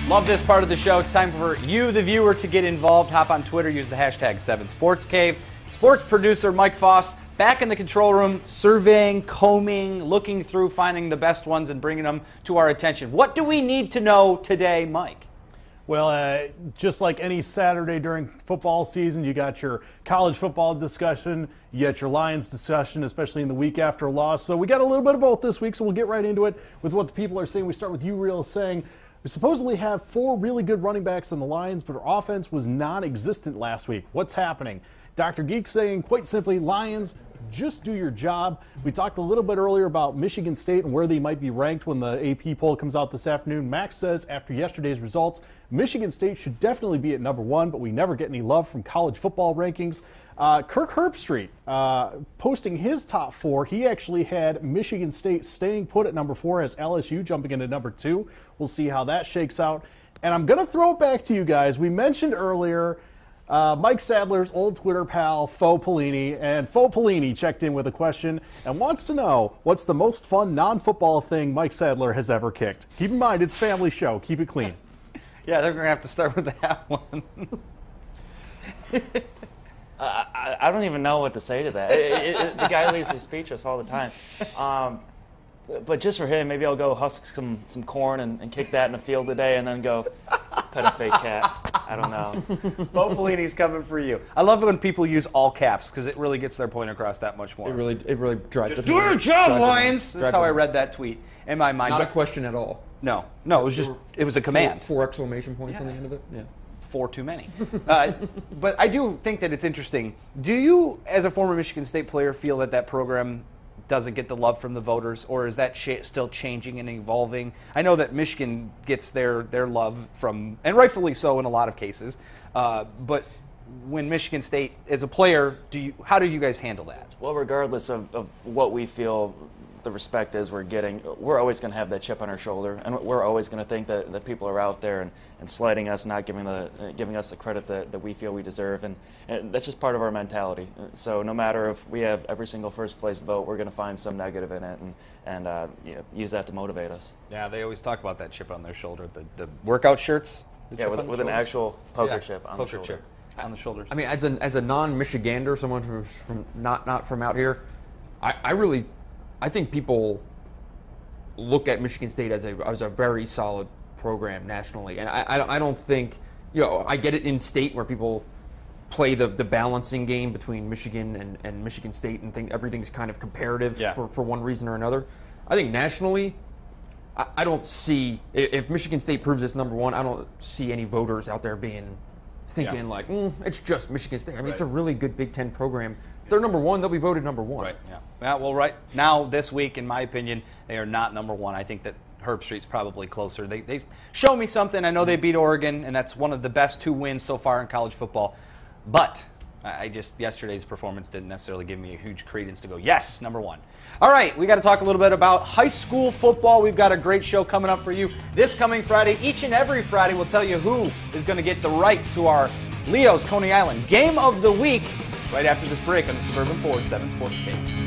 Love this part of the show. It's time for you, the viewer, to get involved. Hop on Twitter, use the hashtag 7SportsCave. Sports producer Mike Foss back in the control room, surveying, combing, looking through, finding the best ones and bringing them to our attention. What do we need to know today, Mike? Well, just like any Saturday during football season, you got your college football discussion, you got your Lions discussion, especially in the week after a loss. So we got a little bit of both this week, so we'll get right into it with what the people are saying. We start with you, Real, saying we supposedly have 4 really good running backs in the Lions, but our offense was non-existent last week. What's happening? Dr. Geek saying, quite simply, Lions, just do your job. We talked a little bit earlier about Michigan State and where they might be ranked when the AP poll comes out this afternoon. Max says after yesterday's results, Michigan State should definitely be at number 1, but we never get any love from college football rankings. Kirk Herbstreit posting his top 4. He actually had Michigan State staying put at number 4 as LSU jumping into number 2. We'll see how that shakes out. And I'm going to throw it back to you guys. We mentioned earlier Mike Sadler's old Twitter pal, Faux Pelini, and Faux Pelini checked in with a question and wants to know what's the most fun non-football thing Mike Sadler has ever kicked. Keep in mind, it's a family show. Keep it clean. Yeah, they're going to have to start with that one. I don't even know what to say to that. The guy leaves me speechless all the time. But just for him, maybe I'll go husk some corn and kick that in the field today and then go pet a fake cat. I don't know. Faux Pelini's coming for you. I love it when people use all caps because it really gets their point across that much more. It really drives. Just do your job, Lions. That's how I read that tweet in my mind. Not a question at all. No, it was a command. 4 exclamation points on the end of it. Yeah. 4 too many. But I do think that it's interesting. Do you, as a former Michigan State player, feel that program doesn't get the love from the voters, or is that still changing and evolving? I know that Michigan gets their love from, and rightfully so in a lot of cases, but when Michigan State, as a player, how do you guys handle that? Well, regardless of what we feel the respect is we're getting, we're always going to have that chip on our shoulder, and we're always going to think that people are out there and slighting us, not giving us the credit that we feel we deserve, and that's just part of our mentality. So no matter if we have every single first place vote, we're going to find some negative in it and use that to motivate us. Yeah, they always talk about that chip on their shoulder, the workout shirts. Yeah, with an actual poker chip on the shoulder. Chip on the shoulders. I mean, as a non-Michigander, someone who's from not from out here, I think people look at Michigan State as a very solid program nationally, and I don't think, I get it in state where people play the balancing game between Michigan and Michigan State and think everything's kind of comparative for one reason or another. I think nationally, I don't see, if Michigan State proves it's number 1, I don't see any voters out there thinking it's just Michigan State. I mean, It's a really good Big Ten program. If they're number 1, they'll be voted number 1. Right. Yeah. Well, right now this week, in my opinion, they are not number 1. I think that Herbstreit's probably closer. They show me something. I know they beat Oregon, and that's one of the best 2 wins so far in college football. But yesterday's performance didn't necessarily give me a huge credence to go, yes, number 1. All right, we got to talk a little bit about high school football. We've got a great show coming up for you this coming Friday. Each and every Friday, we'll tell you who is going to get the rights to our Leo's Coney Island Game of the Week right after this break on the Suburban Ford 7 Sports Game.